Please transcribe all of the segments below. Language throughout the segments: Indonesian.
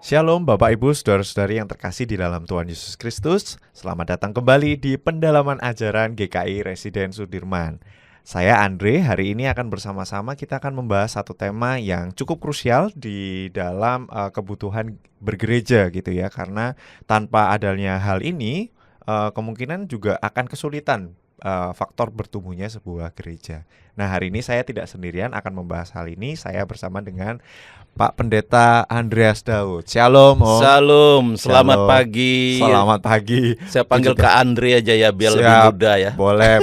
Shalom Bapak Ibu Saudara-saudari yang terkasih di dalam Tuhan Yesus Kristus. Selamat datang kembali di pendalaman ajaran GKI Residen Sudirman. Saya Andre, hari ini akan bersama-sama kita akan membahas satu tema yang cukup krusial di dalam kebutuhan bergereja gitu ya. Karena tanpa adanya hal ini kemungkinan juga akan kesulitan faktor bertumbuhnya sebuah gereja. Nah, hari ini saya tidak sendirian akan membahas hal ini. Saya bersama dengan Pak Pendeta Andreas Daud. Shalom, Om. Shalom, selamat Shalom. pagi. Selamat pagi. Saya panggil Kak Andre aja ya, biar lebih Siap. mudah ya. Boleh.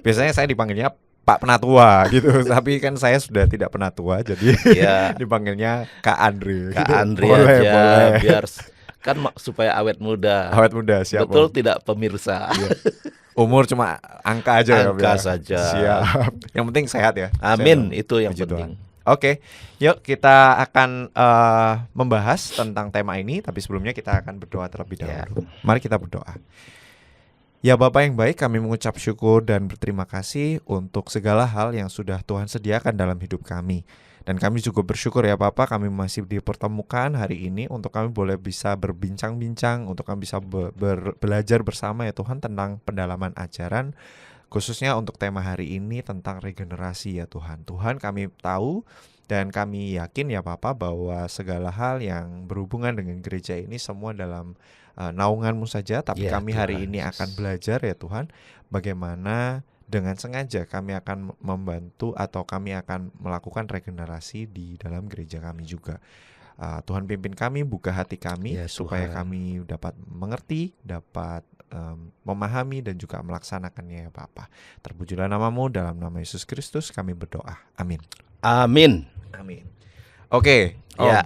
Biasanya saya dipanggilnya Pak Penatua gitu, tapi kan saya sudah tidak penatua, jadi Ya, dipanggilnya Kak Andre. Kak gitu. Andre Boleh. aja, biar kan supaya awet muda. Awet muda, siap. Betul Om. tidak pemirsa? Iya. Umur cuma angka aja ya, Angka Om, ya. saja. Siap. Yang penting sehat ya. Amin, Sehat, Om. itu yang Puji penting. Tuhan. Oke, yuk kita akan membahas tentang tema ini, tapi sebelumnya kita akan berdoa terlebih dahulu. Mari kita berdoa. Ya Bapa yang baik, kami mengucap syukur dan berterima kasih untuk segala hal yang sudah Tuhan sediakan dalam hidup kami. Dan kami juga bersyukur ya Bapa, kami masih dipertemukan hari ini untuk kami boleh bisa berbincang-bincang, untuk kami bisa belajar bersama ya Tuhan tentang pendalaman ajaran, khususnya untuk tema hari ini tentang regenerasi ya Tuhan. Tuhan, kami tahu dan kami yakin ya Bapa bahwa segala hal yang berhubungan dengan gereja ini semua dalam naungan-Mu saja. Tapi Ya, kami hari Tuhan ini Yesus. akan belajar ya Tuhan, bagaimana dengan sengaja kami akan membantu atau kami akan melakukan regenerasi di dalam gereja kami juga. Tuhan pimpin kami, buka hati kami Ya, supaya Tuhan. kami dapat mengerti, dapat memahami dan juga melaksanakannya ya Bapa. Terpujilah nama-Mu, dalam nama Yesus Kristus kami berdoa. Amin. Amin. Amin. Oke, Om. Ya.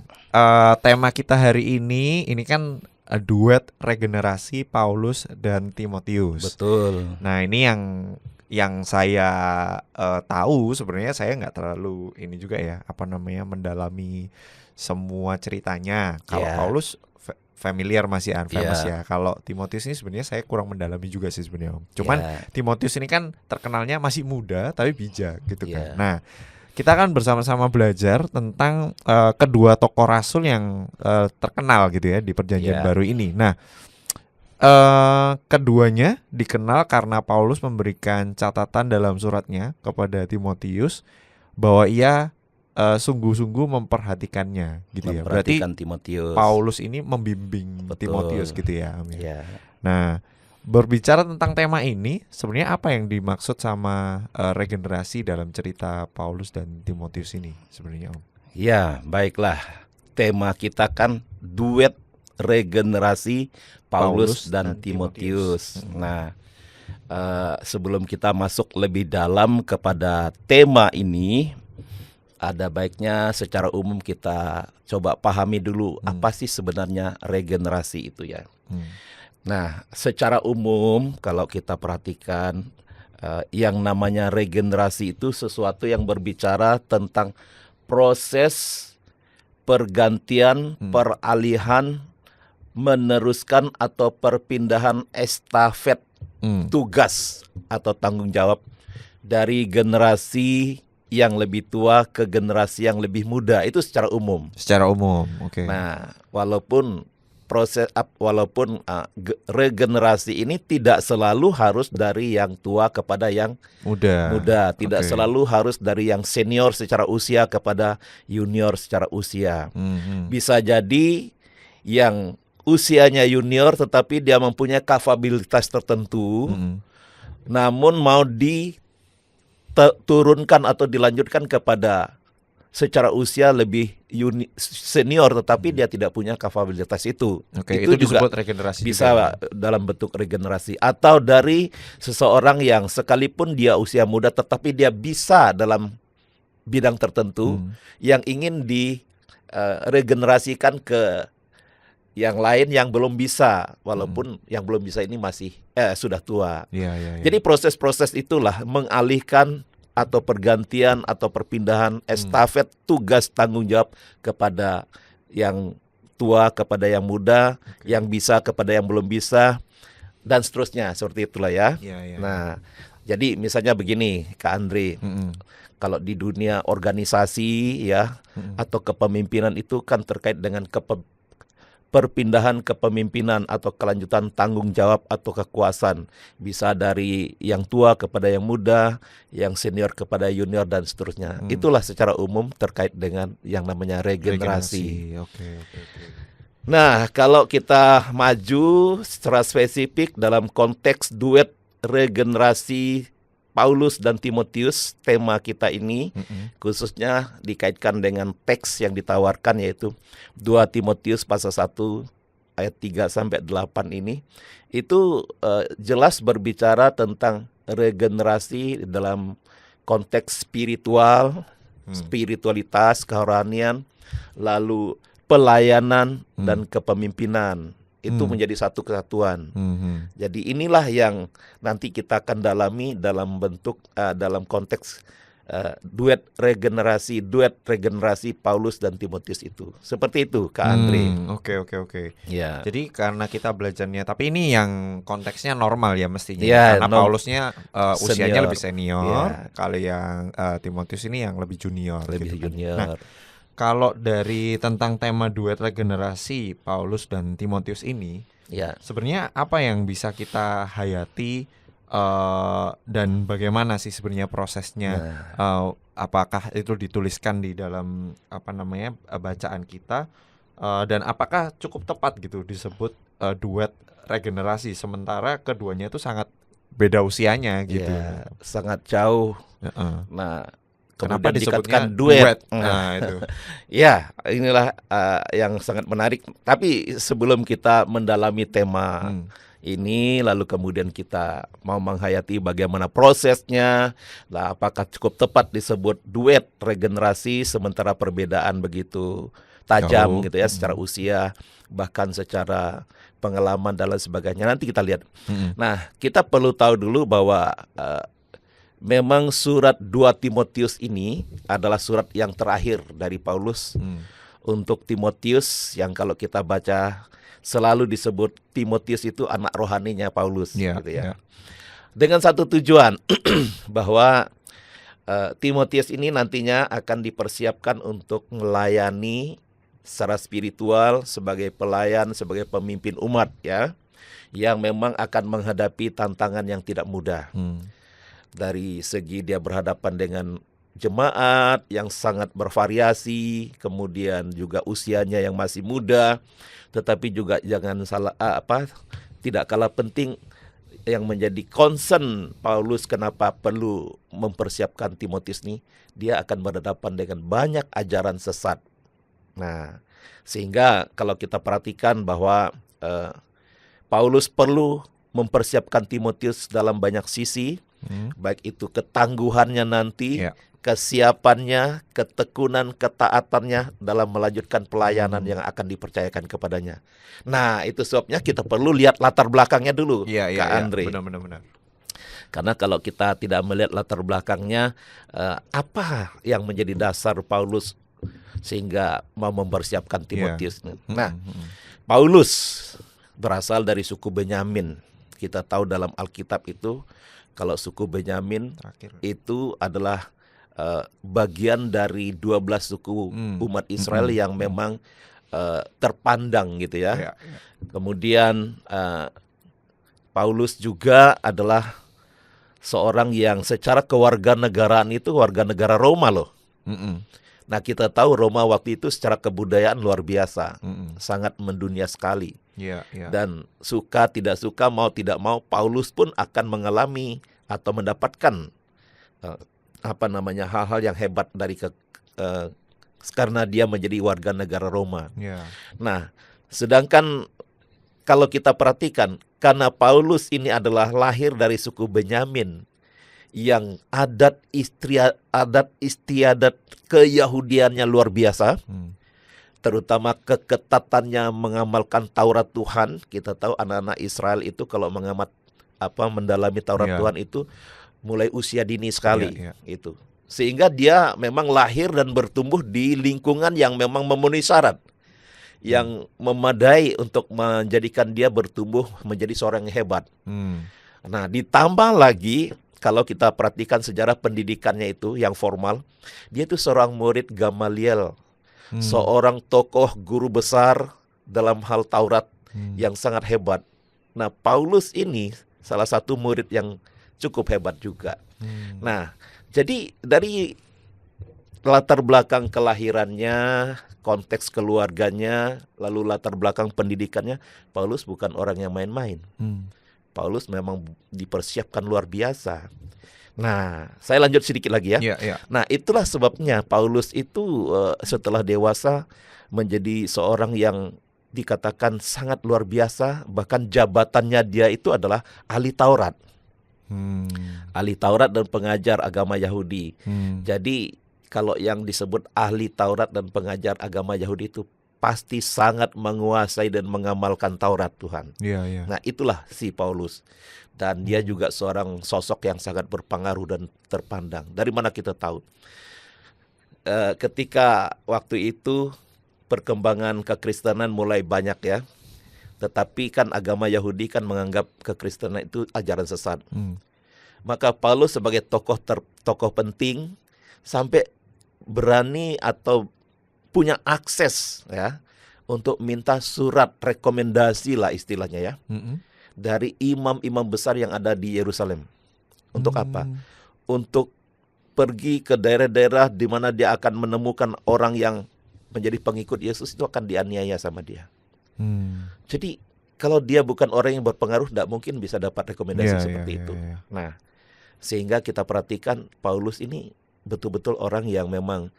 Tema kita hari ini kan duet regenerasi Paulus dan Timotius. Betul. Nah, ini yang saya tahu sebenarnya saya nggak terlalu ini juga ya, mendalami semua ceritanya. Kalau Ya. Paulus familiar masih famous Ya. ya. Kalau Timotius ini sebenarnya saya kurang mendalami juga sih sebenarnya, Om. Cuman Ya. Timotius ini kan terkenalnya masih muda tapi bijak gitu kan. Ya. Nah, kita akan bersama-sama belajar tentang kedua tokoh rasul yang terkenal gitu ya di Perjanjian Ya. Baru ini. Nah, keduanya dikenal karena Paulus memberikan catatan dalam suratnya kepada Timotius bahwa ia sungguh-sungguh memperhatikannya gitu ya. Berarti Memperhatikan Timotius. Paulus ini membimbing Betul. Timotius gitu ya, Om. Ya. Nah, berbicara tentang tema ini, sebenarnya apa yang dimaksud sama regenerasi dalam cerita Paulus dan Timotius ini sebenarnya, Om? Ya, baiklah. Tema kita kan duet regenerasi Paulus dan Timotius. Nah, sebelum kita masuk lebih dalam kepada tema ini, ada baiknya secara umum kita coba pahami dulu apa sih sebenarnya regenerasi itu ya. Nah, secara umum kalau kita perhatikan yang namanya regenerasi itu sesuatu yang berbicara tentang proses pergantian, peralihan, meneruskan atau perpindahan estafet tugas atau tanggung jawab dari generasi yang lebih tua ke generasi yang lebih muda, itu secara umum. Secara umum, oke. Nah, walaupun regenerasi ini tidak selalu harus dari yang tua kepada yang muda, tidak selalu harus dari yang senior secara usia kepada junior secara usia. Bisa jadi yang usianya junior tetapi dia mempunyai kapabilitas tertentu, namun mau diturunkan atau dilanjutkan kepada secara usia lebih senior tetapi dia tidak punya kapabilitas itu. Oke, itu itu juga disebut regenerasi bisa juga. dalam bentuk regenerasi. Atau dari seseorang yang sekalipun dia usia muda tetapi dia bisa dalam bidang tertentu yang ingin diregenerasikan ke yang lain yang belum bisa, walaupun yang belum bisa ini masih sudah tua. Ya. Jadi proses-proses itulah mengalihkan atau pergantian atau perpindahan estafet tugas tanggung jawab kepada yang tua kepada yang muda, yang bisa kepada yang belum bisa, dan seterusnya, seperti itulah ya. Nah, jadi misalnya begini, Kak Andre, kalau di dunia organisasi ya atau kepemimpinan itu kan terkait dengan perpindahan kepemimpinan atau kelanjutan tanggung jawab atau kekuasaan. Bisa dari yang tua kepada yang muda, yang senior kepada junior dan seterusnya. Itulah secara umum terkait dengan yang namanya regenerasi. Oke. Nah, kalau kita maju secara spesifik dalam konteks duet regenerasi Paulus dan Timotius, tema kita ini khususnya dikaitkan dengan teks yang ditawarkan, yaitu 2 Timotius pasal 1 ayat 3 sampai 8 ini. Itu jelas berbicara tentang regenerasi dalam konteks spiritual, spiritualitas, kerohanian, lalu pelayanan dan kepemimpinan. Itu menjadi satu kesatuan. Jadi inilah yang nanti kita akan dalami dalam bentuk dalam konteks duet regenerasi Paulus dan Timotius itu. Seperti itu, Kak Andre. Oke. Ya. Jadi karena kita belajarnya, tapi ini yang konteksnya normal ya mestinya. Ya, karena Paulusnya usianya senior. lebih senior, Ya. kalau yang Timotius ini yang lebih junior. Lebih gitu kan. junior. Nah, kalau dari tentang tema duet regenerasi Paulus dan Timotius ini, Ya. sebenarnya apa yang bisa kita hayati dan bagaimana sih sebenarnya prosesnya? Apakah itu dituliskan di dalam bacaan kita dan apakah cukup tepat gitu disebut duet regenerasi sementara keduanya itu sangat beda usianya gitu? Ya, sangat jauh. Heeh. Nah, Kenapa kemudian disebutnya dikatakan duet. Nah, itu. Ya, inilah yang sangat menarik. Tapi sebelum kita mendalami tema ini, lalu kemudian kita mau menghayati bagaimana prosesnya, lah apakah cukup tepat disebut duet regenerasi sementara perbedaan begitu tajam Jauh. gitu ya, secara usia, bahkan secara pengalaman dan lain sebagainya. Nanti kita lihat. Nah, kita perlu tahu dulu bahwa memang surat 2 Timotius ini adalah surat yang terakhir dari Paulus untuk Timotius, yang kalau kita baca selalu disebut Timotius itu anak rohaninya Paulus, gitu ya. Dengan satu tujuan bahwa Timotius ini nantinya akan dipersiapkan untuk melayani secara spiritual sebagai pelayan, sebagai pemimpin umat ya, yang memang akan menghadapi tantangan yang tidak mudah. Dari segi dia berhadapan dengan jemaat yang sangat bervariasi, kemudian juga usianya yang masih muda, tetapi juga jangan salah tidak kalah penting yang menjadi concern Paulus kenapa perlu mempersiapkan Timotius ini, dia akan berhadapan dengan banyak ajaran sesat. Nah, sehingga kalau kita perhatikan bahwa Paulus perlu mempersiapkan Timotius dalam banyak sisi, baik itu ketangguhannya nanti, kesiapannya, ketekunan, ketaatannya dalam melanjutkan pelayanan yang akan dipercayakan kepadanya. Nah, itu sebabnya kita perlu lihat latar belakangnya dulu, Kak Andre. Benar. Karena kalau kita tidak melihat latar belakangnya, apa yang menjadi dasar Paulus sehingga mau mempersiapkan Timotius. Nah, Paulus berasal dari suku Benyamin. Kita tahu dalam Alkitab itu, kalau suku Benyamin itu adalah bagian dari 12 suku umat Israel yang memang terpandang gitu ya. Kemudian Paulus juga adalah seorang yang secara kewarganegaraan itu warga negara Roma loh. Nah, kita tahu Roma waktu itu secara kebudayaan luar biasa, sangat mendunia sekali. Dan suka tidak suka, mau tidak mau, Paulus pun akan mengalami atau mendapatkan hal-hal yang hebat dari karena dia menjadi warga negara Roma. Nah, sedangkan kalau kita perhatikan, karena Paulus ini adalah lahir dari suku Benyamin yang adat istiadat keyahudiannya luar biasa, terutama keketatannya mengamalkan Taurat Tuhan. Kita tahu anak-anak Israel itu kalau mendalami Taurat Tuhan itu mulai usia dini sekali itu. Sehingga dia memang lahir dan bertumbuh di lingkungan yang memang memenuhi syarat yang memadai untuk menjadikan dia bertumbuh menjadi seorang yang hebat. Nah, ditambah lagi kalau kita perhatikan sejarah pendidikannya itu yang formal, dia itu seorang murid Gamaliel, seorang tokoh guru besar dalam hal Taurat yang sangat hebat. Nah, Paulus ini salah satu murid yang cukup hebat juga. Nah, jadi dari latar belakang kelahirannya, konteks keluarganya, lalu latar belakang pendidikannya, Paulus bukan orang yang main-main. Paulus memang dipersiapkan luar biasa. Nah, saya lanjut sedikit lagi ya. Nah, itulah sebabnya Paulus itu setelah dewasa menjadi seorang yang dikatakan sangat luar biasa. Bahkan jabatannya dia itu adalah ahli Taurat. Ahli Taurat dan pengajar agama Yahudi. Jadi kalau yang disebut ahli Taurat dan pengajar agama Yahudi itu pasti sangat menguasai dan mengamalkan Taurat Tuhan. Nah, itulah si Paulus. Dan dia juga seorang sosok yang sangat berpengaruh dan terpandang. Dari mana kita tahu? Ketika waktu itu perkembangan kekristenan mulai banyak ya. Tetapi kan agama Yahudi kan menganggap kekristenan itu ajaran sesat. Maka Paulus sebagai tokoh penting sampai berani atau punya akses ya untuk minta surat rekomendasi lah istilahnya ya. Dari imam-imam besar yang ada di Yerusalem. Untuk apa? Untuk pergi ke daerah-daerah di mana dia akan menemukan orang yang menjadi pengikut Yesus itu akan dianiaya sama dia. Jadi kalau dia bukan orang yang berpengaruh, tidak mungkin bisa dapat rekomendasi seperti itu. Nah, sehingga kita perhatikan Paulus ini betul-betul orang yang memang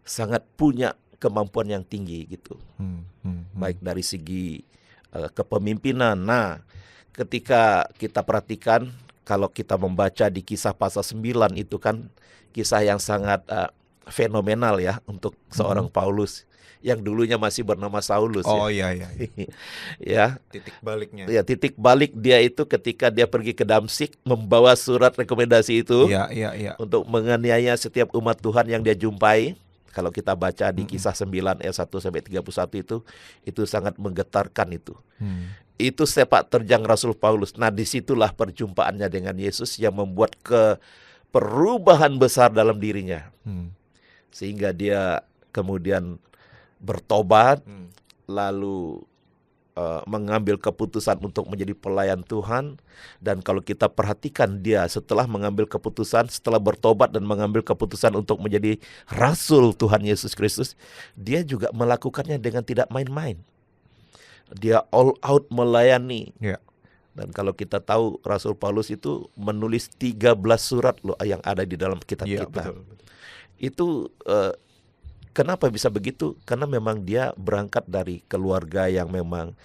sangat punya kemampuan yang tinggi gitu. Baik dari segi kepemimpinan. Nah, ketika kita perhatikan kalau kita membaca di Kisah pasal 9 itu kan kisah yang sangat fenomenal ya untuk seorang Paulus yang dulunya masih bernama Saulus. Ya. Titik baliknya. Ya, titik balik dia itu ketika dia pergi ke Damsyik membawa surat rekomendasi itu untuk menganiaya setiap umat Tuhan yang dia jumpai. Kalau kita baca di Kisah 9 ayat 1 sampai 31 itu sangat menggetarkan itu. Itu sepak terjang Rasul Paulus. Nah, disitulah perjumpaannya dengan Yesus yang membuat perubahan besar dalam dirinya. Sehingga dia kemudian bertobat, lalu mengambil keputusan untuk menjadi pelayan Tuhan. Dan kalau kita perhatikan dia setelah mengambil keputusan, setelah bertobat dan mengambil keputusan untuk menjadi Rasul Tuhan Yesus Kristus, dia juga melakukannya dengan tidak main-main. Dia all out melayani. Dan kalau kita tahu Rasul Paulus itu menulis 13 surat loh yang ada di dalam kitab kita. Itu kenapa bisa begitu? Karena memang dia berangkat dari keluarga yang memang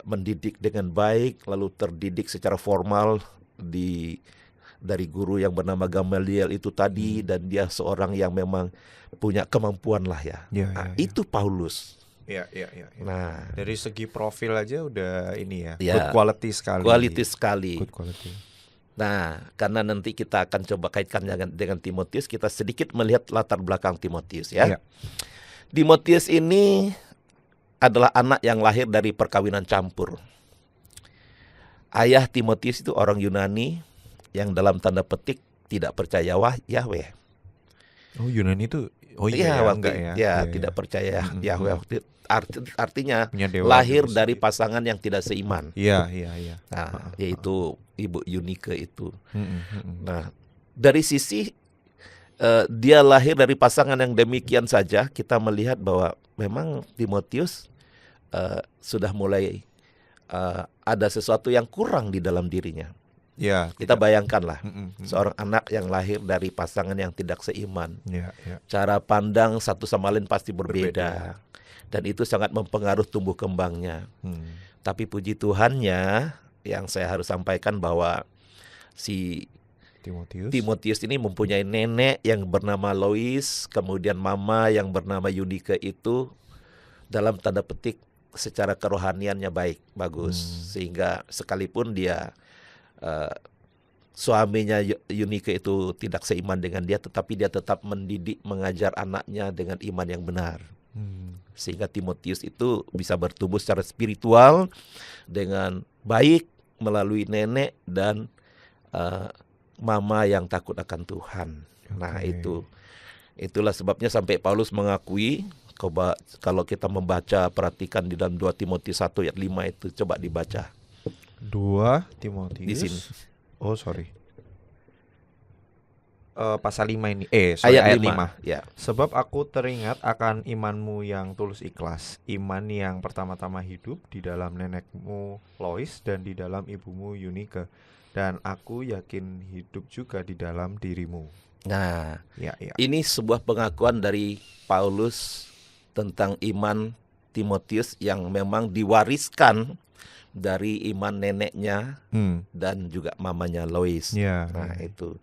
mendidik dengan baik, lalu terdidik secara formal dari guru yang bernama Gamaliel itu tadi, dan dia seorang yang memang punya kemampuan lah ya. Itu Paulus. Nah, dari segi profil aja udah ini ya, good quality sekali. Good quality. Nah, karena nanti kita akan coba kaitkan dengan Timotius, kita sedikit melihat latar belakang Timotius ya. Timotius ini adalah anak yang lahir dari perkawinan campur. Ayah Timotius itu orang Yunani yang dalam tanda petik tidak percaya Yahweh. Oh, Yunani itu tidak percaya Yahweh. Artinya lahir dari pasangan yang tidak seiman. Nah, yaitu Ibu Eunike itu. Nah, dari sisi dia lahir dari pasangan yang demikian saja, kita melihat bahwa memang Timotius sudah mulai ada sesuatu yang kurang di dalam dirinya. Kita bayangkanlah seorang anak yang lahir dari pasangan yang tidak seiman. Cara pandang satu sama lain pasti berbeda. Dan itu sangat mempengaruhi tumbuh kembangnya. Tapi puji Tuhannya, yang saya harus sampaikan bahwa si Timotius ini mempunyai nenek yang bernama Lois, kemudian mama yang bernama Eunike itu dalam tanda petik secara kerohaniannya bagus. Sehingga sekalipun dia suaminya Eunike itu tidak seiman dengan dia, tetapi dia tetap mendidik, mengajar anaknya dengan iman yang benar. Sehingga Timotius itu bisa bertumbuh secara spiritual dengan baik melalui nenek dan mama yang takut akan Tuhan. Nah, itulah sebabnya sampai Paulus mengakui Kalau kita membaca, perhatikan di dalam 2 Timotius 1 ayat 5 itu, coba dibaca 2 Timotius. di sini. Oh, sorry. Pasal 5 ini. Ayat 5. Ya. Sebab aku teringat akan imanmu yang tulus ikhlas, iman yang pertama-tama hidup di dalam nenekmu Lois dan di dalam ibumu Yunike, dan aku yakin hidup juga di dalam dirimu. Nah, Ya. ini sebuah pengakuan dari Paulus tentang iman Timotius yang memang diwariskan dari iman neneknya dan juga mamanya Lois. Ya. Nah, itu.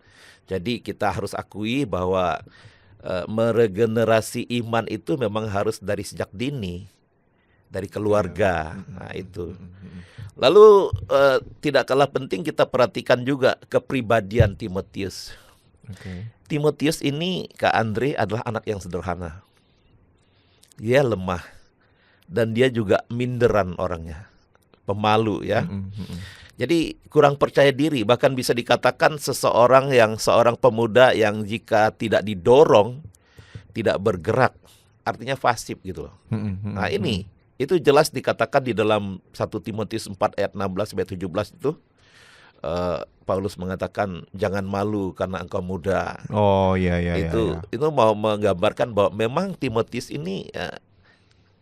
Jadi kita harus akui bahwa meregenerasi iman itu memang harus dari sejak dini, dari keluarga. Nah, itu. Lalu tidak kalah penting kita perhatikan juga kepribadian Timotius. Oke. Timotius ini, Kak Andre, adalah anak yang sederhana. Dia lemah dan dia juga minderan orangnya, pemalu ya. Jadi kurang percaya diri, bahkan bisa dikatakan seorang pemuda yang jika tidak didorong, tidak bergerak, artinya pasif gitu loh. Nah, itu jelas dikatakan di dalam 1 Timotius 4 ayat 16 sampai 17 itu. Paulus mengatakan jangan malu karena engkau muda. Oh, iya. Itu mau menggambarkan bahwa memang Timotius ini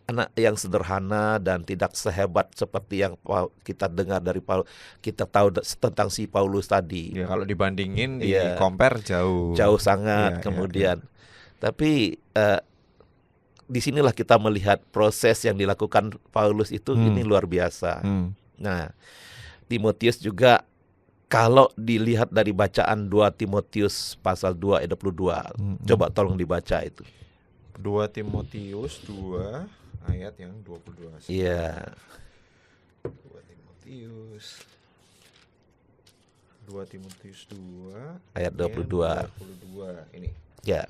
anak yang sederhana dan tidak sehebat seperti yang kita dengar dari Paulus. Kita tahu tentang si Paulus tadi. Ya, kalau dibandingin, di compare jauh sangat. Kemudian, tapi disinilah kita melihat proses yang dilakukan Paulus itu ini luar biasa. Nah, Timotius juga kalau dilihat dari bacaan 2 Timotius pasal 2 ayat 22, coba tolong dibaca itu. 2 Timotius 2 ayat yang 22. Iya. 2 Timotius 2 ayat 22. Ini. Ya.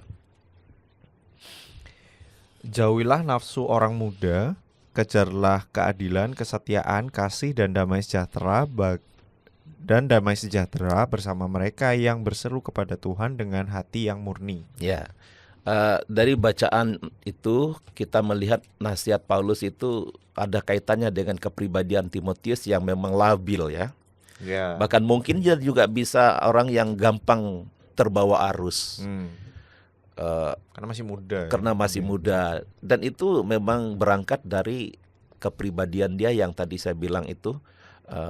Jauhilah nafsu orang muda, kejarlah keadilan, kesetiaan, kasih dan damai sejahtera bersama mereka yang berseru kepada Tuhan dengan hati yang murni. Ya. Dari bacaan itu kita melihat nasihat Paulus itu ada kaitannya dengan kepribadian Timotius yang memang labil ya. Bahkan mungkin dia juga bisa orang yang gampang terbawa arus. Karena masih muda. Karena masih muda. Dan itu memang berangkat dari kepribadian dia yang tadi saya bilang itu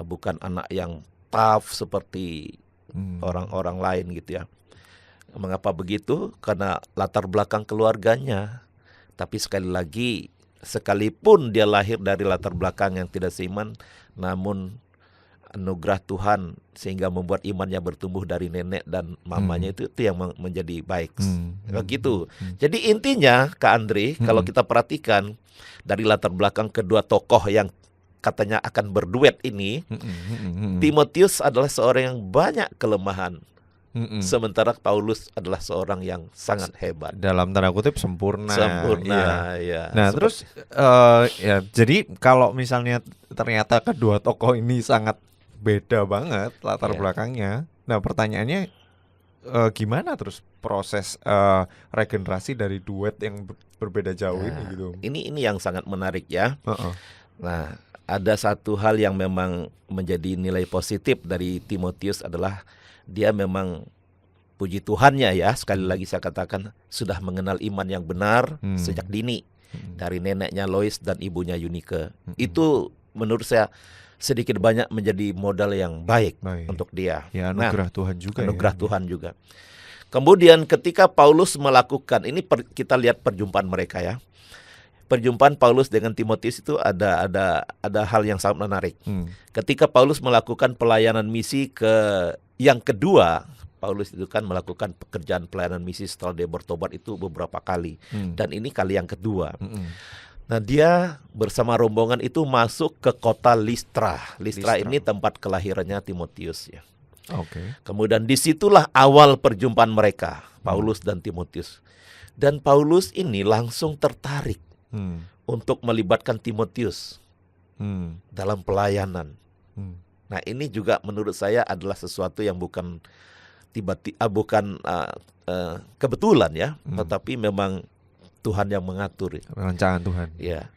bukan anak yang tough seperti orang-orang lain gitu ya. Mengapa begitu? Karena latar belakang keluarganya. Tapi sekali lagi, sekalipun dia lahir dari latar belakang yang tidak seiman, namun anugerah Tuhan sehingga membuat imannya bertumbuh dari nenek dan mamanya itu yang menjadi baik. Begitu. Jadi intinya, Kak Andre, kalau kita perhatikan dari latar belakang kedua tokoh yang katanya akan berduet ini, Timotius adalah seorang yang banyak kelemahan. Sementara Paulus adalah seorang yang sangat hebat. Dalam tanda kutip sempurna. Ya. Nah, terus jadi kalau misalnya ternyata kedua tokoh ini sangat beda banget latar belakangnya. Nah, pertanyaannya gimana terus proses regenerasi dari duet yang berbeda jauh ini gitu? Ini yang sangat menarik ya. Nah, ada satu hal yang memang menjadi nilai positif dari Timotius adalah dia memang, puji Tuhannya ya, sekali lagi saya katakan, sudah mengenal iman yang benar sejak dini dari neneknya Lois dan ibunya Yunike. Itu menurut saya sedikit banyak menjadi modal yang baik untuk dia. Ya, anugerah Tuhan juga. Anugerah Tuhan juga. Kemudian ketika Paulus melakukan ini, kita lihat perjumpaan mereka ya. Perjumpaan Paulus dengan Timotius itu ada hal yang sangat menarik. Ketika Paulus melakukan pelayanan misi yang kedua, Paulus itu kan melakukan pekerjaan pelayanan misi setelah dia bertobat itu beberapa kali. Dan ini kali yang kedua. Nah, dia bersama rombongan itu masuk ke kota Listra. Listra ini tempat kelahirannya Timotius ya. Kemudian disitulah awal perjumpaan mereka, Paulus dan Timotius. Dan Paulus ini langsung tertarik untuk melibatkan Timotius dalam pelayanan. Nah, ini juga menurut saya adalah sesuatu yang bukan kebetulan ya, tetapi memang Tuhan yang mengatur. Rancangan Tuhan. Ya,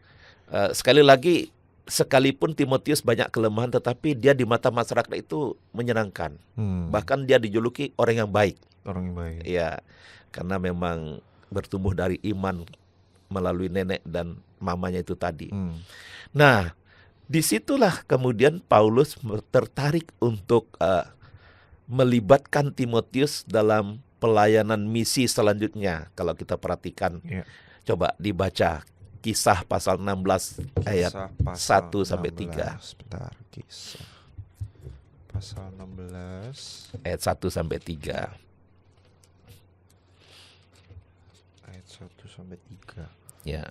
sekali lagi, sekalipun Timotius banyak kelemahan, tetapi dia di mata masyarakat itu menyenangkan. Bahkan dia dijuluki orang yang baik. Orang yang baik. Ya, karena memang bertumbuh dari iman melalui nenek dan mamanya itu tadi. Nah, disitulah kemudian Paulus tertarik untuk melibatkan Timotius dalam pelayanan misi selanjutnya. Kalau kita perhatikan, coba dibaca Kisah pasal 16 ayat 1 sampai 3. Sebentar, Kisah pasal 16 ayat 1 sampai 3. Ayat 1 sampai 3. Ya.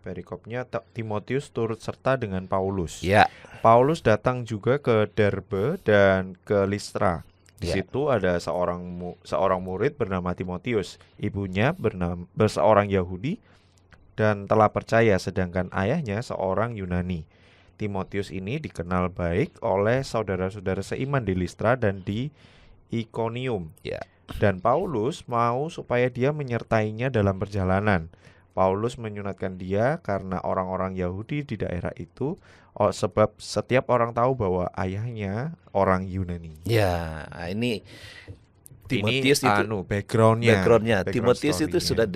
Perikopnya, Timotius turut serta dengan Paulus. Ya. Paulus datang juga ke Derbe dan ke Listra. Di situ ada seorang murid bernama Timotius. Ibunya seorang Yahudi dan telah percaya, sedangkan ayahnya seorang Yunani. Timotius ini dikenal baik oleh saudara-saudara seiman di Listra dan di Ikonium. Dan Paulus mau supaya dia menyertainya dalam perjalanan. Paulus menyunatkan dia karena orang-orang Yahudi di daerah itu, sebab setiap orang tahu bahwa ayahnya orang Yunani. Ya, ini Timotius itu backgroundnya. Timotius itu sudah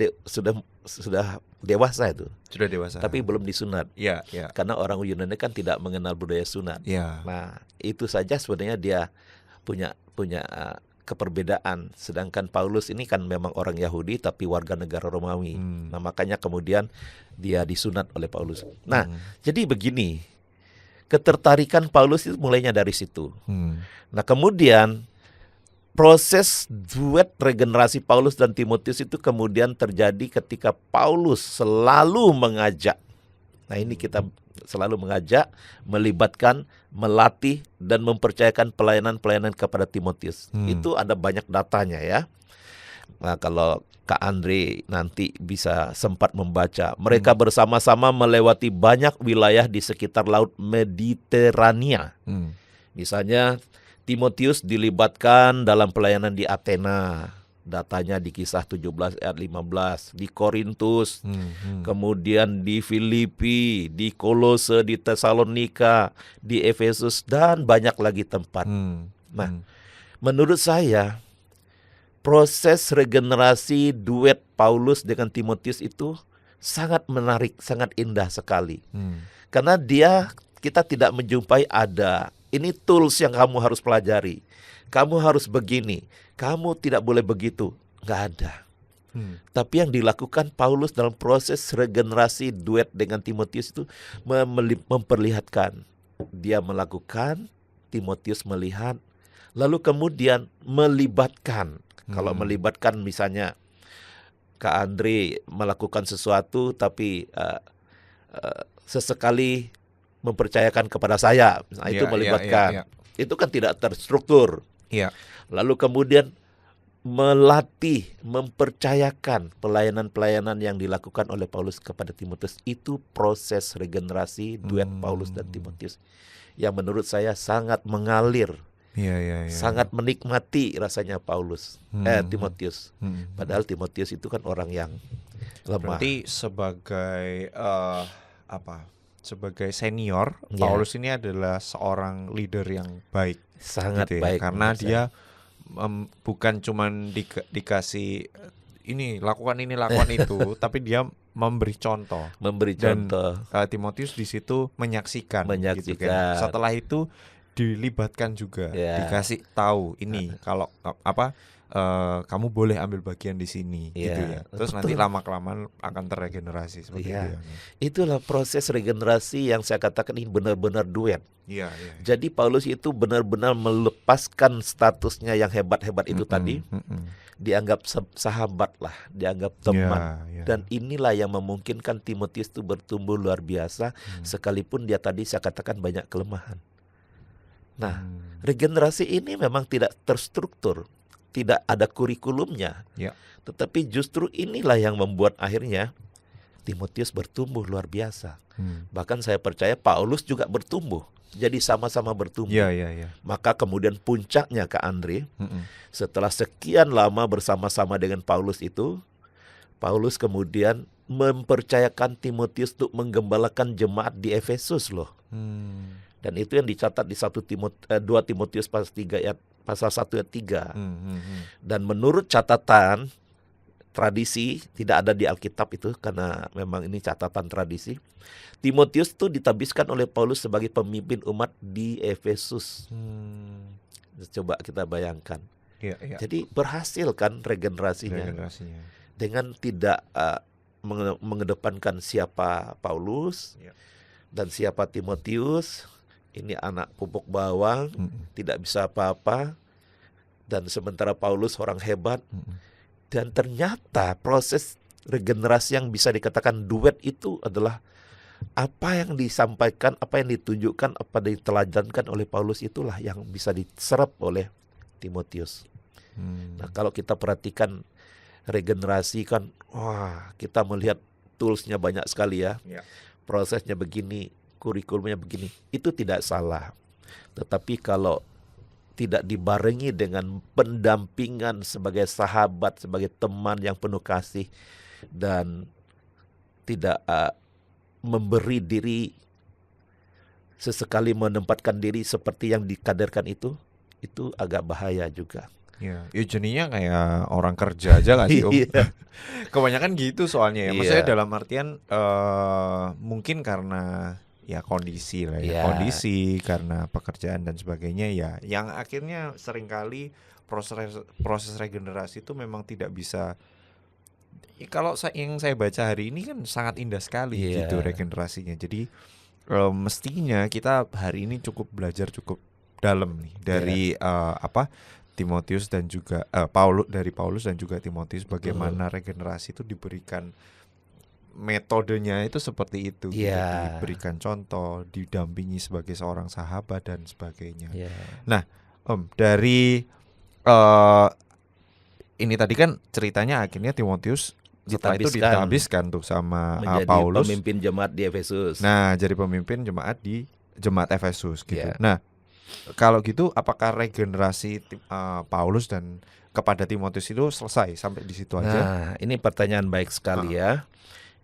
dewasa itu. Sudah dewasa. Tapi belum disunat. Ya. Karena orang Yunani kan tidak mengenal budaya sunat. Ya. Nah, itu saja sebenarnya dia punya keperbedaan. Sedangkan Paulus ini kan memang orang Yahudi tapi warga negara Romawi. Nah, makanya kemudian dia disunat oleh Paulus. Nah, jadi begini, ketertarikan Paulus itu mulainya dari situ. Nah, kemudian proses duet regenerasi Paulus dan Timotius itu kemudian terjadi ketika Paulus selalu mengajak. Nah, ini kita selalu mengajak, melibatkan, melatih, dan mempercayakan pelayanan-pelayanan kepada Timotius. Itu ada banyak datanya ya. Nah, kalau Kak Andre nanti bisa sempat membaca, mereka bersama-sama melewati banyak wilayah di sekitar Laut Mediterania. Misalnya Timotius dilibatkan dalam pelayanan di Athena. Datanya di Kisah 17 ayat 15, di Korintus, kemudian di Filipi, di Kolose, di Tesalonika, di Efesus, dan banyak lagi tempat. Nah, menurut saya proses regenerasi duet Paulus dengan Timotius itu sangat menarik, sangat indah sekali. Karena kita tidak menjumpai ada, ini tools yang kamu harus pelajari. Kamu harus begini, kamu tidak boleh begitu. Nggak ada. Tapi yang dilakukan Paulus dalam proses regenerasi duet dengan Timotius itu memperlihatkan. Dia melakukan, Timotius melihat, lalu kemudian melibatkan. Kalau melibatkan misalnya Kak Andre melakukan sesuatu tapi sesekali mempercayakan kepada saya. Nah, itu melibatkan. Itu kan tidak terstruktur. Lalu kemudian melatih, mempercayakan pelayanan-pelayanan yang dilakukan oleh Paulus kepada Timotius. Itu proses regenerasi duet Paulus dan Timotius yang menurut saya sangat mengalir, sangat menikmati rasanya Timotius. Padahal Timotius itu kan orang yang lemah. Berarti sebagai sebagai senior, Paulus ini adalah seorang leader yang baik. Sangat gitu baik. Karena dia bukan cuman dikasih ini lakukan itu, tapi dia memberi contoh. Dan Timotius di situ menyaksikan. Gitu kan. Setelah itu dilibatkan juga, dikasih tahu ini kalau kamu boleh ambil bagian di sini, gitu ya. Terus nanti lama-kelamaan akan terregenerasi seperti itu. Itulah proses regenerasi yang saya katakan ini benar-benar duet. Jadi Paulus itu benar-benar melepaskan statusnya yang hebat-hebat itu tadi, dianggap sahabat lah, dianggap teman. Dan inilah yang memungkinkan Timotius itu bertumbuh luar biasa, sekalipun dia tadi saya katakan banyak kelemahan. Nah, regenerasi ini memang tidak terstruktur, tidak ada kurikulumnya. Tetapi justru inilah yang membuat akhirnya Timotius bertumbuh luar biasa. Bahkan saya percaya Paulus juga bertumbuh. Jadi sama-sama bertumbuh. Maka kemudian puncaknya Kak Andre, setelah sekian lama bersama-sama dengan Paulus itu, Paulus kemudian mempercayakan Timotius untuk menggembalakan jemaat di Efesus loh. Dan itu yang dicatat di 2 Timotius pasal 1 ayat 3. Dan menurut catatan tradisi, tidak ada di Alkitab itu karena memang ini catatan tradisi, Timotius itu ditabiskan oleh Paulus sebagai pemimpin umat di Efesus. Coba kita bayangkan. Jadi berhasil kan regenerasinya. Dengan tidak mengedepankan siapa Paulus dan siapa Timotius. Ini anak pupuk bawang, tidak bisa apa-apa. Dan sementara Paulus orang hebat. Dan ternyata proses regenerasi yang bisa dikatakan duet itu adalah apa yang disampaikan, apa yang ditunjukkan, apa yang diteladankan oleh Paulus itulah yang bisa diserap oleh Timotius. Nah, kalau kita perhatikan regenerasi kan, wah, kita melihat toolsnya banyak sekali ya. Prosesnya begini, kurikulumnya begini, itu tidak salah. Tetapi kalau tidak dibarengi dengan pendampingan sebagai sahabat, sebagai teman yang penuh kasih, dan tidak memberi diri, sesekali menempatkan diri seperti yang dikaderkan itu agak bahaya juga. Ya jadinya kayak orang kerja aja gak sih Om? Kebanyakan gitu soalnya ya. Maksudnya dalam artian mungkin karena ya kondisi lah ya, kondisi karena pekerjaan dan sebagainya ya, yang akhirnya seringkali proses regenerasi itu memang tidak bisa. Kalau yang saya baca hari ini kan sangat indah sekali gitu regenerasinya. Jadi mestinya kita hari ini cukup belajar cukup dalam nih dari Timotius dan juga Paulus dan juga Timotius, bagaimana regenerasi itu diberikan metodenya itu seperti itu, diberikan contoh, didampingi sebagai seorang sahabat dan sebagainya. Nah, dari ini tadi kan ceritanya akhirnya Timotius setelah itu ditabiskan tuh sama Paulus, pemimpin jemaat di Efesus. Nah, jadi pemimpin jemaat Efesus gitu. Nah, kalau gitu apakah regenerasi Paulus dan kepada Timotius itu selesai sampai di situ aja? Nah, ini pertanyaan baik sekali ya,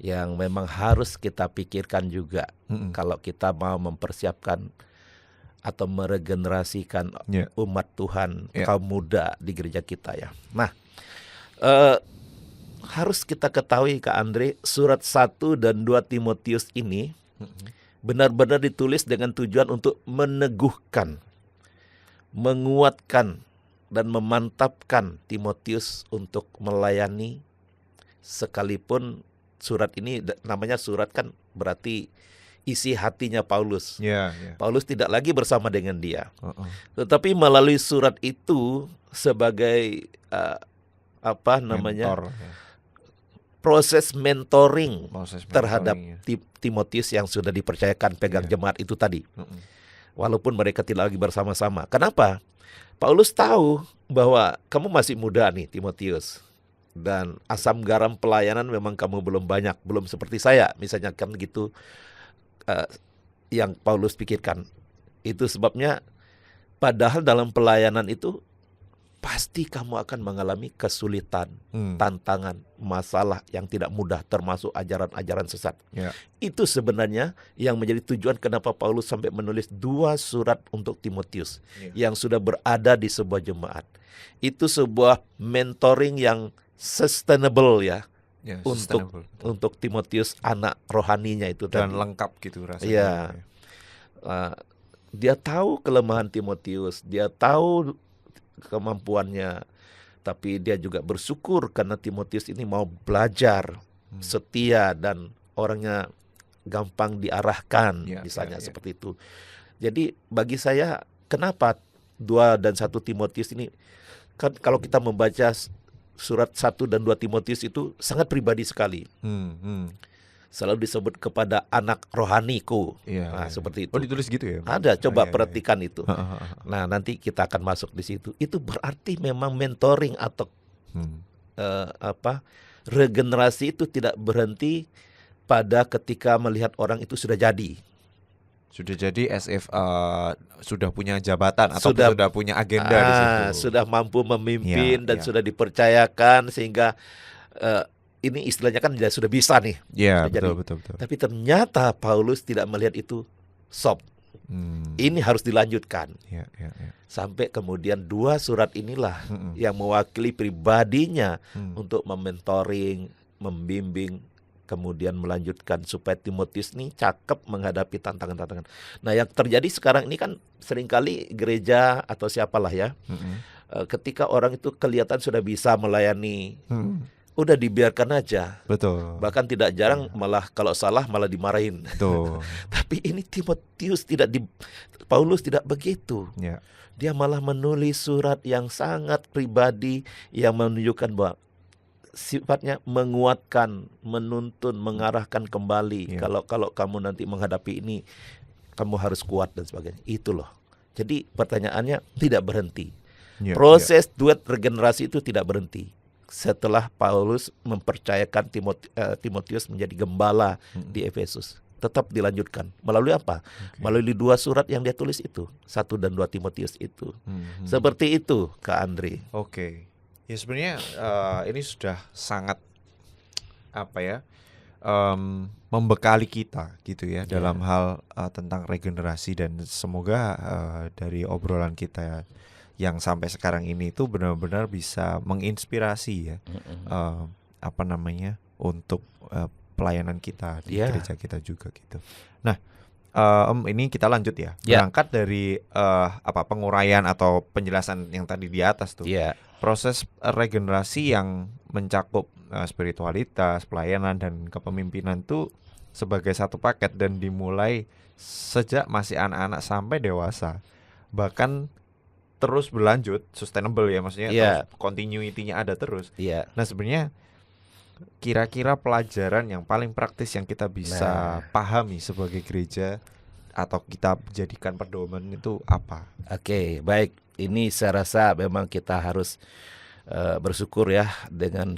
yang memang harus kita pikirkan juga kalau kita mau mempersiapkan atau meregenerasikan umat Tuhan, kaum muda di gereja kita ya. Nah, harus kita ketahui Kak Andre, surat 1 dan 2 Timotius ini benar-benar ditulis dengan tujuan untuk meneguhkan, menguatkan, dan memantapkan Timotius untuk melayani. Sekalipun surat ini namanya surat kan berarti isi hatinya Paulus. Paulus tidak lagi bersama dengan dia. Tetapi melalui surat itu sebagai mentor, proses mentoring terhadap Timotius yang sudah dipercayakan pegang jemaat itu tadi. Walaupun mereka tidak lagi bersama-sama. Kenapa? Paulus tahu bahwa kamu masih muda nih Timotius. Dan asam garam pelayanan memang kamu belum banyak. Belum seperti saya. Misalnya kan gitu yang Paulus pikirkan. Itu sebabnya padahal dalam pelayanan itu pasti kamu akan mengalami kesulitan, tantangan, masalah yang tidak mudah, termasuk ajaran-ajaran sesat. Itu sebenarnya yang menjadi tujuan kenapa Paulus sampai menulis 2 surat untuk Timotius yang sudah berada di sebuah jemaat. Itu sebuah mentoring yang sustainable ya, untuk Timotius, anak rohaninya itu dan tadi. Lengkap gitu rasanya. Dia tahu kelemahan Timotius, dia tahu kemampuannya, tapi dia juga bersyukur karena Timotius ini mau belajar, setia, dan orangnya gampang diarahkan, misalnya seperti itu. Jadi bagi saya, kenapa 2 dan 1 Timotius ini, kan kalau kita membaca surat 1 dan 2 Timotius itu sangat pribadi sekali. Selalu disebut kepada anak rohaniku. Seperti itu. Oh, ditulis gitu ya? Ada, coba perhatikan itu. Nah, nanti kita akan masuk di situ. Itu berarti memang mentoring atau regenerasi itu tidak berhenti pada ketika melihat orang itu sudah jadi. Sudah jadi as if sudah punya jabatan atau sudah punya agenda di situ. Sudah mampu memimpin dan sudah dipercayakan sehingga ini istilahnya kan dia sudah bisa nih. Ya, Sudah jadi. betul. Tapi ternyata Paulus tidak melihat itu stop. Ini harus dilanjutkan. Ya. Sampai kemudian 2 surat inilah yang mewakili pribadinya untuk mementoring, membimbing, kemudian melanjutkan supaya Timotius ini cakep menghadapi tantangan-tantangan. Nah, yang terjadi sekarang ini kan seringkali gereja atau siapalah ya, ketika orang itu kelihatan sudah bisa melayani, udah dibiarkan aja. Betul. Bahkan tidak jarang malah kalau salah malah dimarahin. Betul. Tapi ini Timotius Paulus tidak begitu. Ya. Dia malah menulis surat yang sangat pribadi yang menunjukkan bahwa sifatnya menguatkan, menuntun, mengarahkan kembali. Kalau kamu nanti menghadapi ini, kamu harus kuat dan sebagainya. Itu loh. Jadi pertanyaannya tidak berhenti. Proses duet regenerasi itu tidak berhenti. Setelah Paulus mempercayakan Timotius menjadi gembala di Efesus, tetap dilanjutkan. Melalui apa? Melalui 2 surat yang dia tulis itu, 1 dan 2 Timotius itu. Seperti itu, Kak Andri. Oke. Ya sebenarnya ini sudah sangat membekali kita gitu ya dalam hal tentang regenerasi, dan semoga dari obrolan kita yang sampai sekarang ini itu benar-benar bisa menginspirasi ya untuk pelayanan kita di gereja kita juga gitu. Nah, ini kita lanjut ya. Berangkat dari penguraian atau penjelasan yang tadi di atas tuh. Proses regenerasi yang mencakup spiritualitas, pelayanan dan kepemimpinan tuh sebagai satu paket dan dimulai sejak masih anak-anak sampai dewasa. Bahkan terus berlanjut, sustainable ya, maksudnya terus continuity-nya ada terus. Nah, sebenarnya kira-kira pelajaran yang paling praktis yang kita bisa pahami sebagai gereja atau kita jadikan pedoman itu apa? Oke, baik. Ini saya rasa memang kita harus bersyukur ya dengan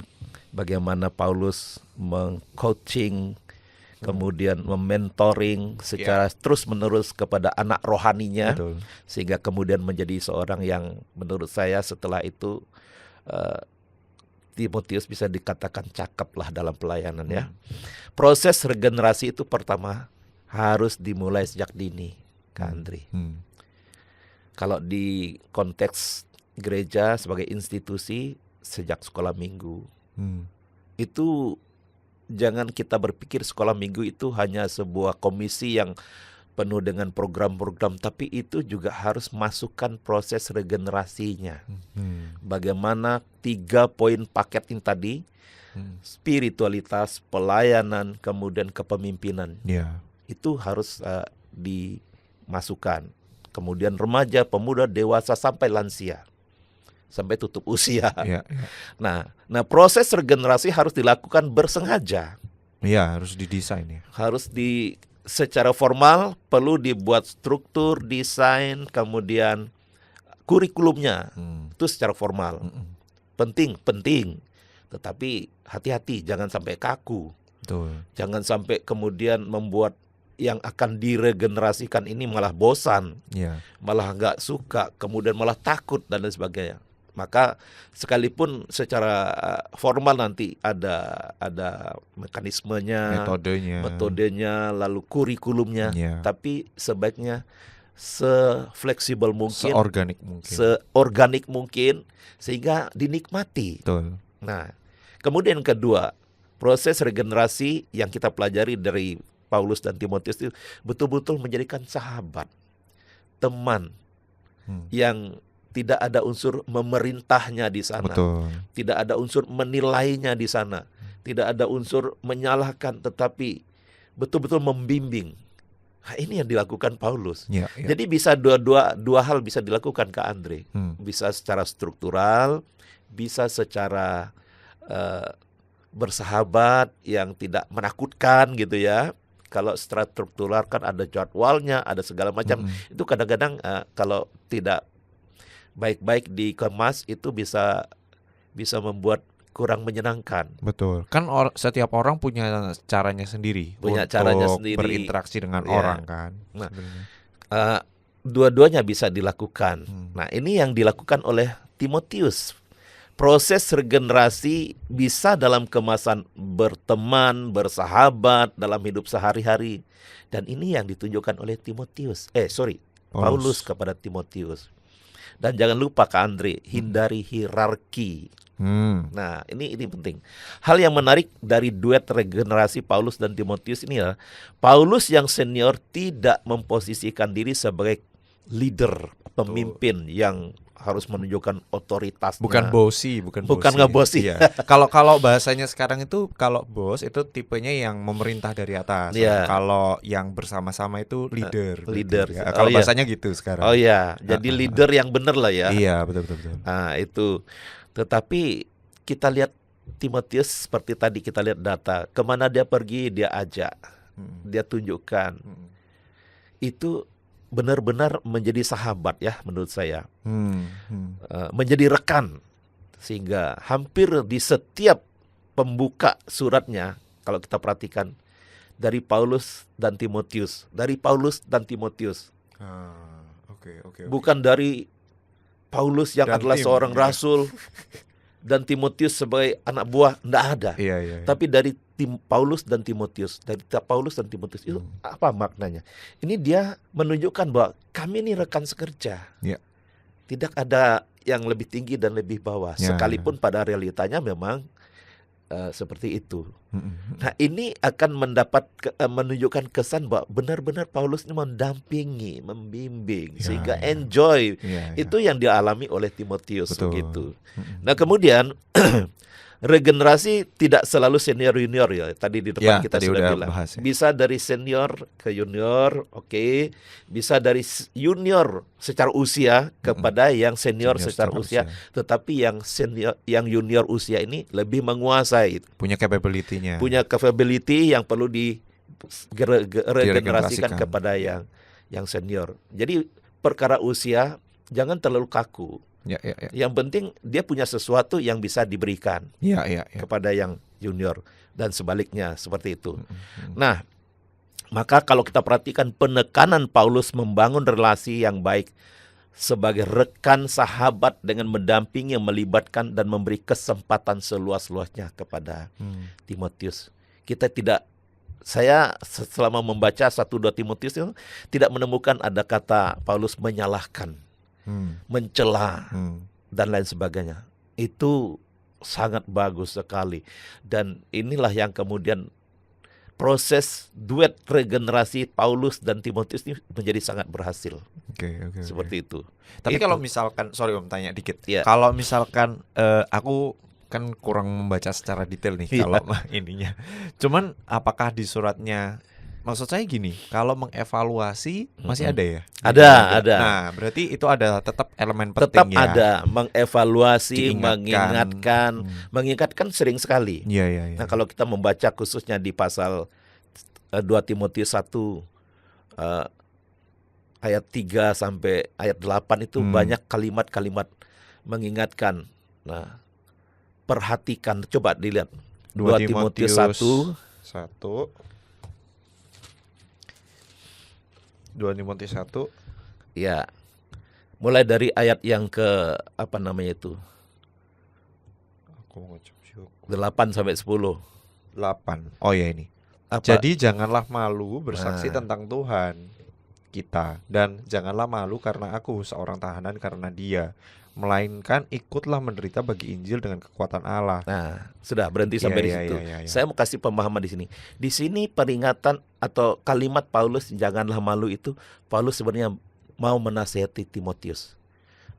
bagaimana Paulus meng-coaching, kemudian mementoring secara terus-menerus kepada anak rohaninya. Betul. Sehingga kemudian menjadi seorang yang menurut saya setelah itu Timotius bisa dikatakan cakep lah dalam pelayanan ya. Proses regenerasi itu pertama harus dimulai sejak dini, Kak Andri. Kalau di konteks gereja sebagai institusi sejak sekolah minggu, itu jangan kita berpikir sekolah minggu itu hanya sebuah komisi yang penuh dengan program-program, tapi itu juga harus masukkan proses regenerasinya. Bagaimana 3 poin paket ini tadi, spiritualitas, pelayanan, kemudian kepemimpinan. Itu harus dimasukkan. Kemudian remaja, pemuda, dewasa, sampai lansia, sampai tutup usia. Nah, proses regenerasi harus dilakukan bersengaja. Harus didesain ya. Secara formal perlu dibuat struktur, desain, kemudian kurikulumnya. Itu secara formal. Penting. Tetapi hati-hati, jangan sampai kaku. Betul. Jangan sampai kemudian membuat yang akan diregenerasikan ini malah bosan, malah nggak suka, kemudian malah takut dan lain sebagainya. Maka sekalipun secara formal nanti ada mekanismenya, metodenya, lalu kurikulumnya, tapi sebaiknya se-fleksibel mungkin, se-organik mungkin, sehingga dinikmati. Betul. Nah, kemudian kedua, proses regenerasi yang kita pelajari dari Paulus dan Timotius itu betul-betul menjadikan sahabat, teman yang tidak ada unsur memerintahnya di sana. Betul. Tidak ada unsur menilainya di sana. Tidak ada unsur menyalahkan, tetapi betul-betul membimbing. Nah, ini yang dilakukan Paulus. Jadi bisa dua hal bisa dilakukan, Kak Andre. Bisa secara struktural, bisa secara bersahabat yang tidak menakutkan gitu ya. Kalau secara struktural kan ada jadwalnya, ada segala macam. Itu kadang-kadang kalau tidak baik-baik dikemas itu bisa membuat kurang menyenangkan. Betul. Kan setiap orang punya caranya sendiri. Berinteraksi dengan orang kan. Nah, dua-duanya bisa dilakukan. Nah, ini yang dilakukan oleh Timotius proses regenerasi bisa dalam kemasan berteman, bersahabat, dalam hidup sehari-hari. Dan ini yang ditunjukkan oleh Paulus kepada Timotius. Dan jangan lupa Kak Andre, hindari hierarki. Nah, ini penting. Hal yang menarik dari duet regenerasi Paulus dan Timotius ini adalah Paulus yang senior tidak memposisikan diri sebagai leader, pemimpin yang harus menunjukkan otoritasnya. Bukan bosi. ngebosi. Iya. Kalau bahasanya sekarang itu, kalau bos itu tipenya yang memerintah dari atas. Iya. Kalau yang bersama-sama itu leader. Leader. Ya. Kalau bahasanya gitu sekarang. Oh iya, jadi leader yang benar lah ya. Iya, betul. Nah, itu. Tetapi kita lihat Timotius seperti tadi kita lihat data, kemana dia pergi dia ajak, dia tunjukkan. Itu benar-benar menjadi sahabat ya menurut saya. Menjadi rekan. Sehingga hampir di setiap pembuka suratnya, kalau kita perhatikan, dari Paulus dan Timotius. Oke. Bukan dari Paulus yang Dan adalah tim, seorang ya. rasul dan Timotius sebagai anak buah, enggak ada. Iya. Tapi dari tim Paulus dan Timotius, itu apa maknanya? Ini dia menunjukkan bahwa kami ini rekan sekerja. Ya. Tidak ada yang lebih tinggi dan lebih bawah, Ya. sekalipun pada realitanya memang seperti itu. Nah, ini akan menunjukkan kesan bahwa benar-benar Paulus ini mendampingi, membimbing, sehingga enjoy. Ya. Itu yang dialami oleh Timotius. Betul. Begitu. Nah, kemudian regenerasi tidak selalu senior junior ya. Tadi di depan kita tadi sudah udah bilang. bahas, ya. Bisa dari senior ke junior, oke. Bisa dari junior secara usia kepada yang senior secara usia. Tetapi yang senior, yang junior usia ini lebih menguasai. Punya capability-nya. Punya capability yang perlu diregenerasikan kepada yang senior. Jadi perkara usia jangan terlalu kaku. Ya. Yang penting dia punya sesuatu yang bisa diberikan kepada yang junior dan sebaliknya seperti itu. Nah, maka kalau kita perhatikan penekanan Paulus membangun relasi yang baik sebagai rekan sahabat dengan mendampingi, melibatkan dan memberi kesempatan seluas-luasnya kepada Timotius. Saya selama membaca 1-2 Timotius itu tidak menemukan ada kata Paulus menyalahkan, mencela dan lain sebagainya. Itu sangat bagus sekali. Dan inilah yang kemudian proses duet regenerasi Paulus dan Timotius ini menjadi sangat berhasil. Seperti itu. Tapi kalau misalkan, sorry Om tanya dikit. Ya. Kalau misalkan aku kan kurang membaca secara detail nih kalau ininya. Cuman apakah di suratnya, maksud saya gini, kalau mengevaluasi masih ada ya? Ada. Nah, berarti itu ada tetap elemen penting tetap ya. ada mengevaluasi, Diingatkan. mengingatkan sering sekali. Iya. Nah, kalau kita membaca khususnya di pasal 2 Timotius 1 ayat 3 sampai ayat 8 itu banyak kalimat-kalimat mengingatkan. Nah, perhatikan, coba dilihat 2 Timotius 1 ya. Mulai dari ayat yang ke 8 sampai 10. 8. Oh ya ini. Apa? Jadi janganlah malu bersaksi tentang Tuhan kita, dan janganlah malu karena aku seorang tahanan karena Dia, melainkan ikutlah menderita bagi Injil dengan kekuatan Allah. Nah, sudah berhenti sampai di situ. Iya. Saya mau kasih pemahaman di sini. Di sini peringatan atau kalimat Paulus janganlah malu itu, Paulus sebenarnya mau menasihati Timotius.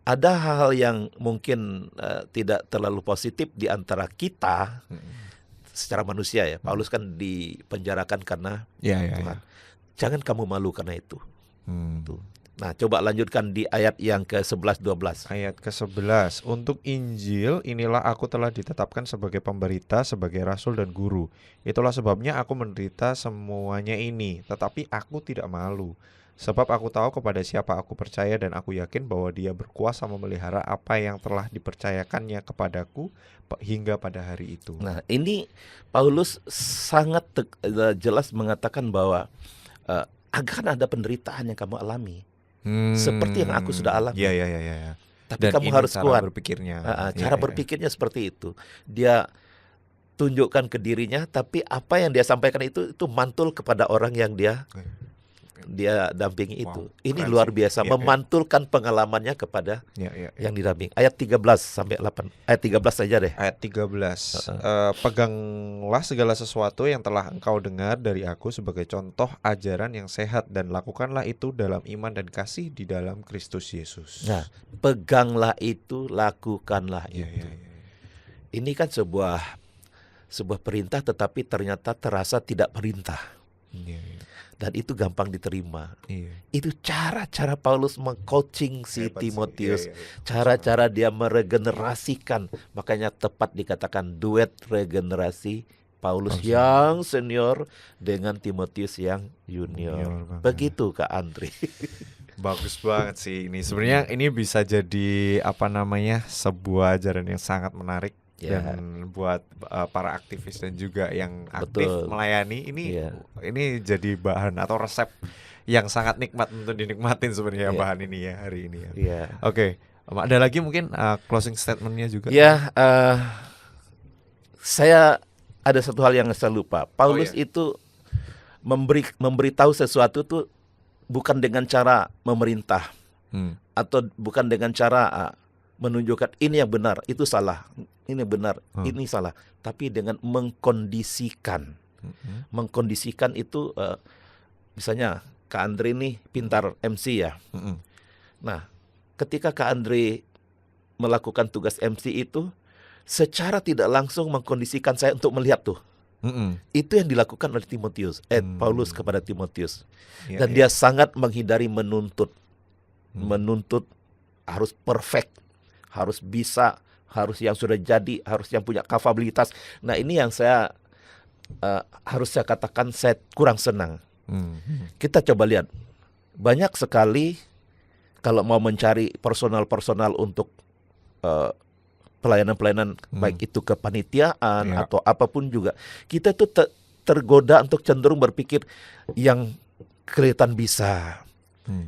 Ada hal-hal yang mungkin tidak terlalu positif di antara kita secara manusia ya. Paulus kan dipenjarakan karena Tuhan. Jangan kamu malu karena itu. Tuh. Nah, coba lanjutkan di ayat yang ke-11-12. Ayat ke-11. Untuk Injil inilah aku telah ditetapkan sebagai pemberita, sebagai rasul dan guru. Itulah sebabnya aku menderita semuanya ini, tetapi aku tidak malu. Sebab aku tahu kepada siapa aku percaya, dan aku yakin bahwa Dia berkuasa memelihara apa yang telah dipercayakannya kepadaku hingga pada hari itu. Nah, ini Paulus sangat jelas mengatakan bahwa akan ada penderitaan yang kamu alami. Seperti yang aku sudah alami. Iya. Tapi Dan kamu ini harus cara kuat. berpikirnya. Cara berpikirnya seperti itu. Dia tunjukkan ke dirinya, tapi apa yang dia sampaikan itu mantul kepada orang yang dia dampingi itu. Wow, Ini keren luar sih. biasa, Iya, iya. memantulkan pengalamannya kepada Ya, ya, ya. yang didamping. Ayat 13 sampai 8. Ayat 13 saja deh. Ayat 13. Peganglah segala sesuatu yang telah engkau dengar dari aku sebagai contoh ajaran yang sehat, dan lakukanlah itu dalam iman dan kasih di dalam Kristus Yesus. Nah, peganglah itu, lakukanlah Ya, itu. ya, ya. Ini kan sebuah perintah, tetapi ternyata terasa tidak perintah. Iya, iya. Dan itu gampang diterima. Iya. Itu cara-cara Paulus meng-coaching si Hebat sih. Timotius. Iya, iya, iya. Cara-cara dia meregenerasikan. Makanya tepat dikatakan duet regenerasi Paulus yang senior dengan Timotius yang junior. Junior banget. Begitu Kak Andri. Bagus banget sih ini. Sebenarnya ini bisa jadi sebuah ajaran yang sangat menarik. Ya. Dan buat para aktivis dan juga yang aktif Betul. melayani Iya. ini jadi bahan atau resep yang sangat nikmat untuk dinikmatin sebenarnya Iya. bahan ini ya hari ini ya. Iya. Oke, ada lagi mungkin closing statementnya juga. Ya, saya ada satu hal yang saya lupa. Paulus iya. itu memberitahu sesuatu tuh bukan dengan cara memerintah atau bukan dengan cara menunjukkan ini yang benar, itu salah, ini benar, ini salah, tapi dengan mengkondisikan. Mengkondisikan itu misalnya Kak Andre nih pintar MC ya. Nah, ketika Kak Andre melakukan tugas MC itu secara tidak langsung mengkondisikan saya untuk melihat tuh. Itu yang dilakukan oleh Timotius, Paulus kepada Timotius. Ya, Dan dia sangat menghindari menuntut. Menuntut harus perfect, harus bisa, harus yang sudah jadi, harus yang punya kapabilitas. Nah, ini yang saya harus saya katakan saya kurang senang. Kita coba lihat, banyak sekali kalau mau mencari personal untuk pelayanan-pelayanan baik itu kepanitiaan atau apapun juga, kita tuh tergoda untuk cenderung berpikir yang kelihatan bisa,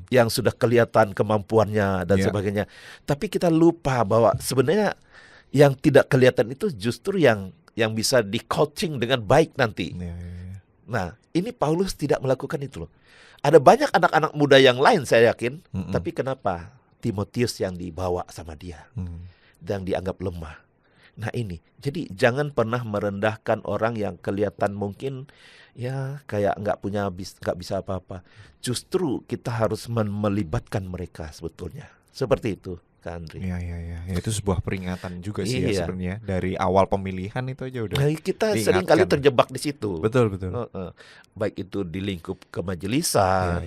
yang sudah kelihatan kemampuannya dan sebagainya. Tapi kita lupa bahwa sebenarnya yang tidak kelihatan itu justru yang bisa di coaching dengan baik nanti. Nah, ini Paulus tidak melakukan itu loh. Ada banyak anak-anak muda yang lain saya yakin, tapi kenapa Timotius yang dibawa sama dia dan dianggap lemah? Nah ini, jadi jangan pernah merendahkan orang yang kelihatan mungkin ya kayak nggak bisa apa-apa. Justru kita harus melibatkan mereka sebetulnya. Seperti itu, Kak Andri. Ya, itu sebuah peringatan juga sih ya sebenarnya dari awal pemilihan itu aja udah. Nah, kita sering kali terjebak di situ. Betul. Baik itu di lingkup kemajelisan,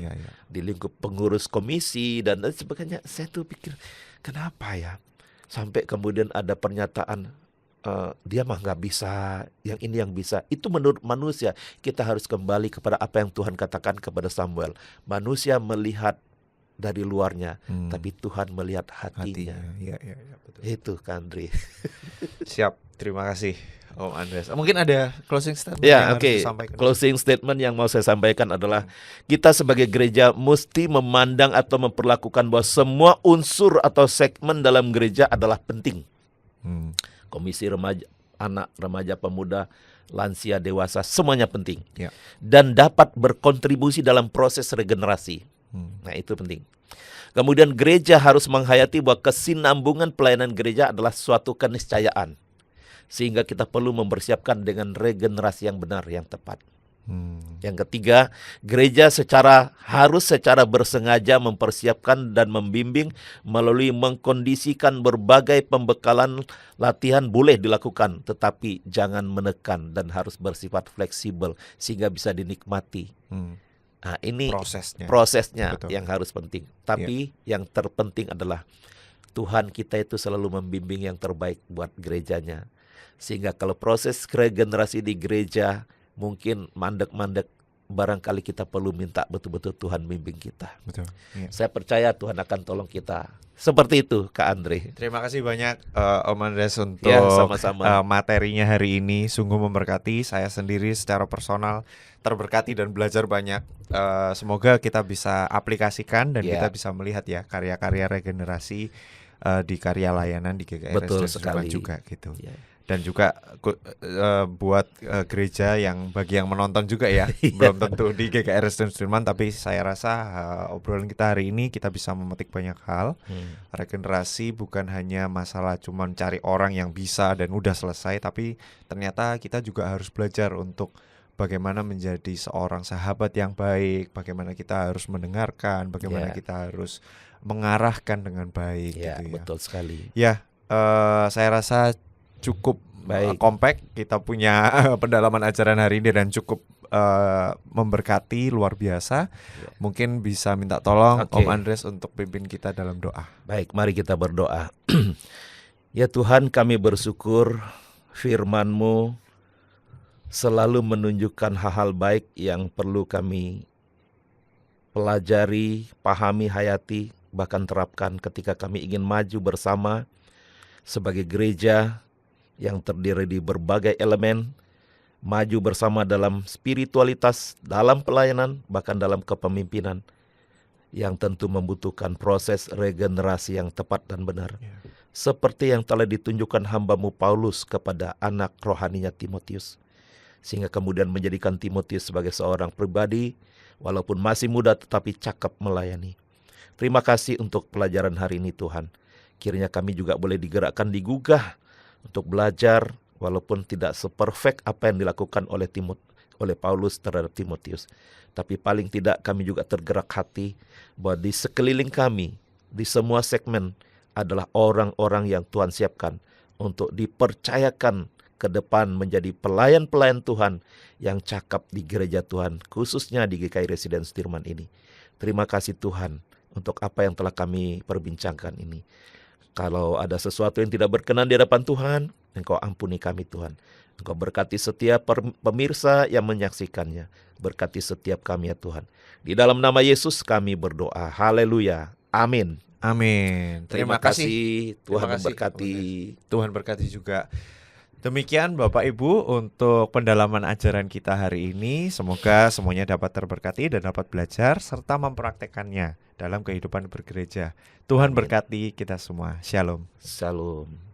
di lingkup pengurus komisi dan sebagainya. Saya tuh pikir kenapa ya sampai kemudian ada pernyataan dia mah nggak bisa, yang ini yang bisa. Itu menurut manusia. Kita harus kembali kepada apa yang Tuhan katakan kepada Samuel. Manusia melihat dari luarnya, tapi Tuhan melihat hatinya. Ya, betul. Itu Kak Andri. Siap, terima kasih Om Andreas. Mungkin ada closing statement Ya, yang harus disampaikan. Closing statement yang mau saya sampaikan adalah kita sebagai gereja mesti memandang atau memperlakukan bahwa semua unsur atau segmen dalam gereja adalah penting. Komisi remaja, anak, remaja, pemuda, lansia, dewasa, semuanya penting. Dan dapat berkontribusi dalam proses regenerasi. Nah, itu penting. Kemudian gereja harus menghayati bahwa kesinambungan pelayanan gereja adalah suatu keniscayaan. Sehingga kita perlu mempersiapkan dengan regenerasi yang benar, yang tepat. Yang ketiga, gereja harus secara bersengaja mempersiapkan dan membimbing melalui mengkondisikan berbagai pembekalan latihan boleh dilakukan, tetapi jangan menekan dan harus bersifat fleksibel sehingga bisa dinikmati. Nah, ini prosesnya Betul. yang harus penting. Tapi yang terpenting adalah Tuhan kita itu selalu membimbing yang terbaik buat gerejanya. Sehingga kalau proses regenerasi di gereja mungkin mandek-mandek, barangkali kita perlu minta betul-betul Tuhan bimbing kita. Betul. Saya percaya Tuhan akan tolong kita. Seperti itu, Kak Andre. Terima kasih banyak Om Andreas untuk sama-sama. materinya hari ini. Sungguh memberkati. Saya sendiri secara personal terberkati dan belajar banyak. Semoga kita bisa aplikasikan dan kita bisa melihat ya karya-karya regenerasi di karya layanan di GKRS Betul dan Sudirman sekali. juga gitu. Ya. Dan juga buat gereja yang bagi yang menonton juga ya, belum tentu di GKRS dan Sudirman, tapi saya rasa obrolan kita hari ini kita bisa memetik banyak hal. Regenerasi bukan hanya masalah cuman cari orang yang bisa dan udah selesai, tapi ternyata kita juga harus belajar untuk bagaimana menjadi seorang sahabat yang baik, bagaimana kita harus mendengarkan, bagaimana kita harus mengarahkan dengan baik gitu ya. Betul sekali. Ya, saya rasa cukup Baik. kompak kita punya pendalaman ajaran hari ini dan cukup memberkati luar biasa. Mungkin bisa minta tolong Om Andres untuk pimpin kita dalam doa. Baik, mari kita berdoa. Ya Tuhan, kami bersyukur firman-Mu selalu menunjukkan hal-hal baik yang perlu kami pelajari, pahami, hayati, bahkan terapkan ketika kami ingin maju bersama sebagai gereja yang terdiri di berbagai elemen, maju bersama dalam spiritualitas, dalam pelayanan, bahkan dalam kepemimpinan yang tentu membutuhkan proses regenerasi yang tepat dan benar. Seperti yang telah ditunjukkan hamba-Mu Paulus kepada anak rohaninya Timotius, sehingga kemudian menjadikan Timotius sebagai seorang pribadi, walaupun masih muda tetapi cakap melayani. Terima kasih untuk pelajaran hari ini Tuhan. Kiranya kami juga boleh digerakkan, digugah untuk belajar walaupun tidak seperfect apa yang dilakukan oleh Paulus terhadap Timotius. Tapi paling tidak kami juga tergerak hati bahwa di sekeliling kami, di semua segmen adalah orang-orang yang Tuhan siapkan untuk dipercayakan ke depan menjadi pelayan-pelayan Tuhan yang cakap di gereja Tuhan, khususnya di GKI Residen Sudirman ini. Terima kasih Tuhan untuk apa yang telah kami perbincangkan ini. Kalau ada sesuatu yang tidak berkenan di hadapan Tuhan, Engkau ampuni kami Tuhan. Engkau berkati setiap pemirsa yang menyaksikannya. Berkati setiap kami ya Tuhan. Di dalam nama Yesus kami berdoa. Haleluya. Amin. Amin. Terima kasih. Tuhan memberkati. Tuhan berkati juga. Demikian Bapak Ibu untuk pendalaman ajaran kita hari ini. Semoga semuanya dapat terberkati dan dapat belajar serta mempraktekannya dalam kehidupan bergereja. Tuhan berkati kita semua. Shalom. Shalom.